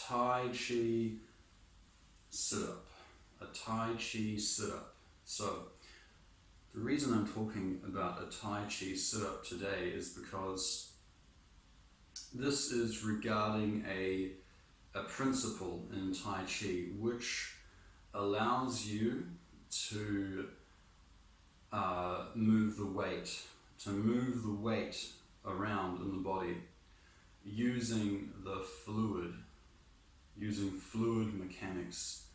Tai Chi Sit-up. A Tai Chi Sit-up. So, the reason I'm talking about a Tai Chi Sit-up today is because this is regarding a principle in Tai Chi which allows you to move the weight around in the body using fluid mechanics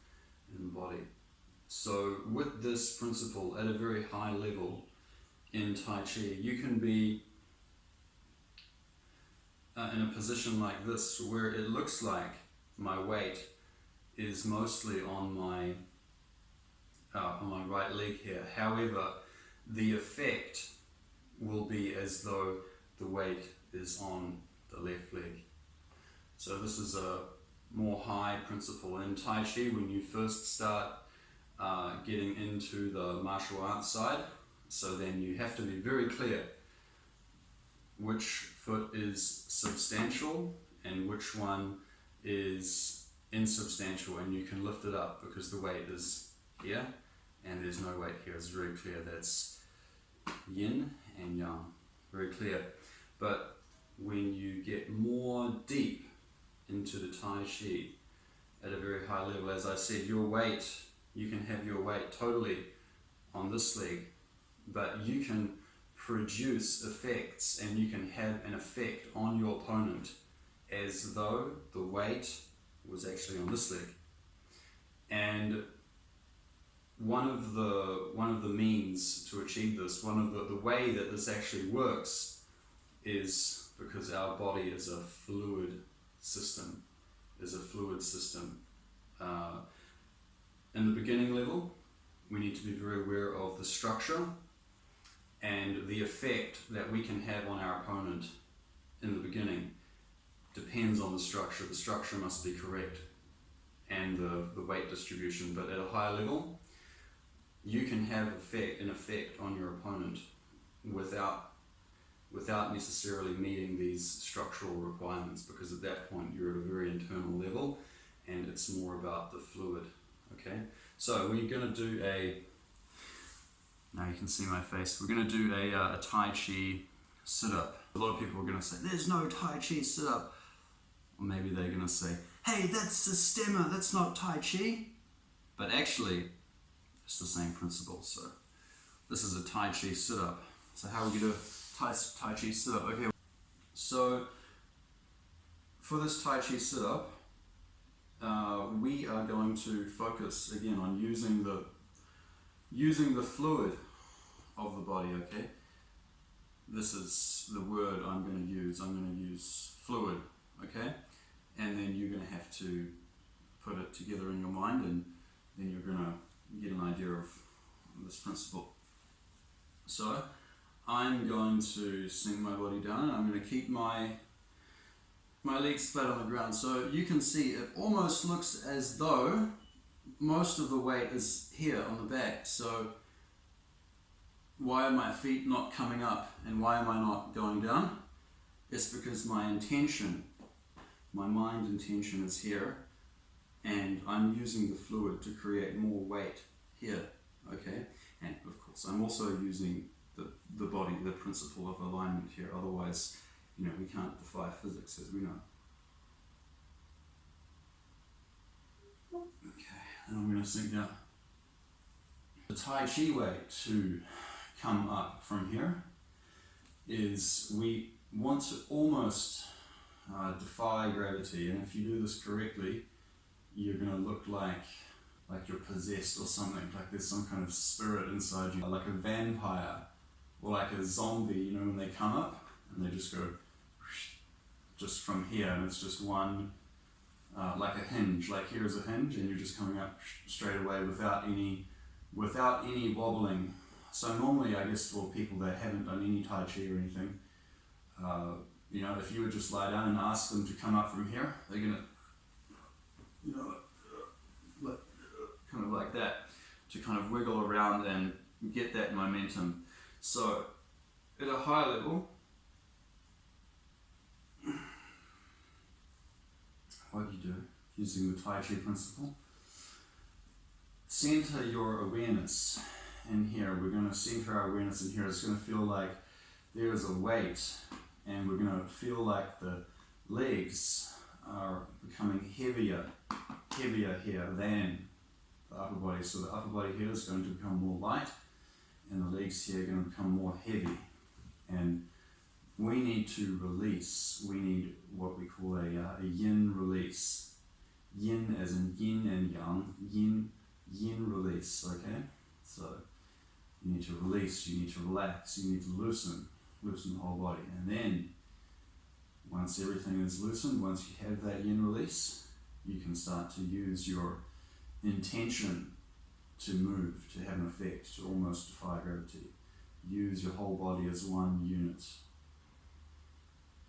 in the body. So with this principle at a very high level in Tai Chi, you can be in a position like this where it looks like my weight is mostly on my right leg here. However, the effect will be as though the weight is on the left leg. So this is a more high principle in Tai Chi when you first start getting into the martial arts side. So then you have to be very clear which foot is substantial and which one is insubstantial, and you can lift it up because the weight is here and there's no weight here. It's very clear. That's yin and yang, very clear. But when you get more deep into the Tai Chi at a very high level, as I said, your weight, you can have your weight totally on this leg, but you can produce effects and you can have an effect on your opponent as though the weight was actually on this leg. And one of the means to achieve this, one of the way that this actually works is because our body is a fluid system. In the beginning level, we need to be very aware of the structure and the effect that we can have on our opponent in the beginning depends on the structure. The structure must be correct and the weight distribution, but at a higher level, you can have an effect on your opponent without necessarily meeting these structural requirements, because at that point you're at a very internal level and it's more about the fluid. Okay, so we're going to do now you can see my face, we're going to do a Tai Chi sit-up. A lot of people are going to say, there's no Tai Chi sit-up. Or maybe they're going to say, hey, that's a stemmer, that's not Tai Chi. But actually, it's the same principle. So this is a Tai Chi sit-up. So how we do a Tai Chi sit-up? Okay, so for this Tai Chi sit-up, we are going to focus again on using the fluid of the body. Okay, this is the word I'm going to use. I'm going to use fluid. Okay, and then you're going to have to put it together in your mind, and then you're going to get an idea of this principle. So I'm going to sink my body down, and I'm going to keep my legs flat on the ground. So you can see it almost looks as though most of the weight is here on the back. So why are my feet not coming up and why am I not going down? It's because my mind intention is here, and I'm using the fluid to create more weight here. Okay, and of course I'm also using the body, the principle of alignment here. Otherwise, we can't defy physics, as we know. Okay, and I'm going to sink down. The Tai Chi way to come up from here is we want to almost defy gravity, and if you do this correctly, you're going to look like you're possessed or something, like there's some kind of spirit inside you, like a vampire or like a zombie, when they come up and they just go just from here, and it's just one, like a hinge, like here is a hinge, and you're just coming up straight away without any wobbling. So normally, I guess for people that haven't done any Tai Chi or anything, if you would just lie down and ask them to come up from here, they're gonna, kind of like that, to kind of wiggle around and get that momentum. So at a high level, what do you do? using the Tai Chi principle. Center your awareness in here. We're going to center our awareness in here. It's going to feel like there is a weight, and we're going to feel like the legs are becoming heavier here than the upper body. So the upper body here is going to become more light, and the legs here are going to become more heavy. And we need to release. We need what we call a yin release. Yin as in yin and yang. Yin release, okay? So you need to release, you need to relax, you need to loosen the whole body. And then once everything is loosened, once you have that yin release, you can start to use your intention to move, to have an effect, to almost defy gravity. Use your whole body as one unit.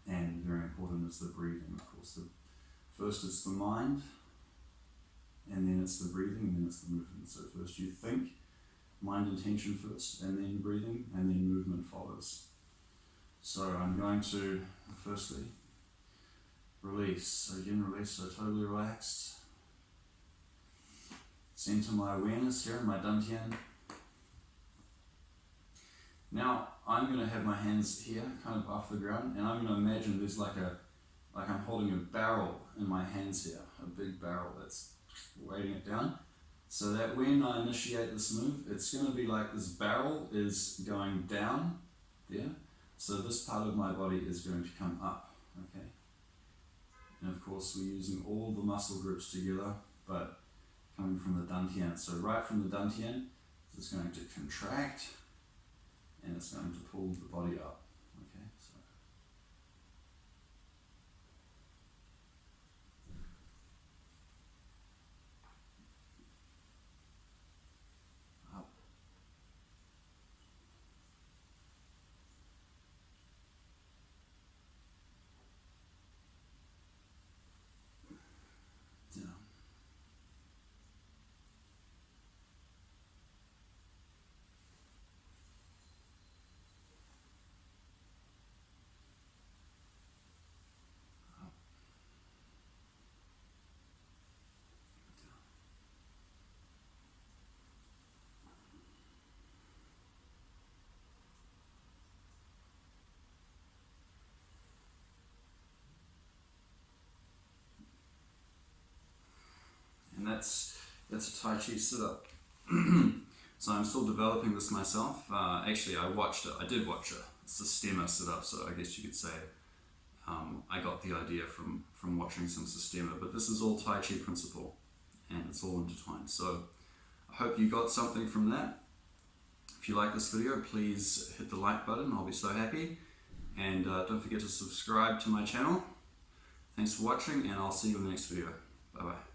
And very important is the breathing, of course. First it's the mind, and then it's the breathing, and then it's the movement. So first you think, mind intention first, and then breathing, and then movement follows. So I'm going to firstly release. So yin release, so totally relaxed. Center my awareness here in my dantian. Now I'm going to have my hands here, kind of off the ground, and I'm going to imagine there's like I'm holding a barrel in my hands here, a big barrel that's weighting it down, so that when I initiate this move, it's going to be like this barrel is going down there, so this part of my body is going to come up, okay? And of course we're using all the muscle groups together, but coming from the dantian. So right from the dantian, it's going to contract, and it's going to pull the body up, okay? So up, down, up, down. And that's a Tai Chi Sit up. So I'm still developing this myself. Actually, I did watch a Sistema sit up, so I guess you could say I got the idea from watching some Sistema, but this is all Tai Chi principle, and it's all intertwined. So I hope you got something from that. If you like this video, please hit the like button, I'll be so happy. And don't forget to subscribe to my channel. Thanks for watching, and I'll see you in the next video. Bye bye.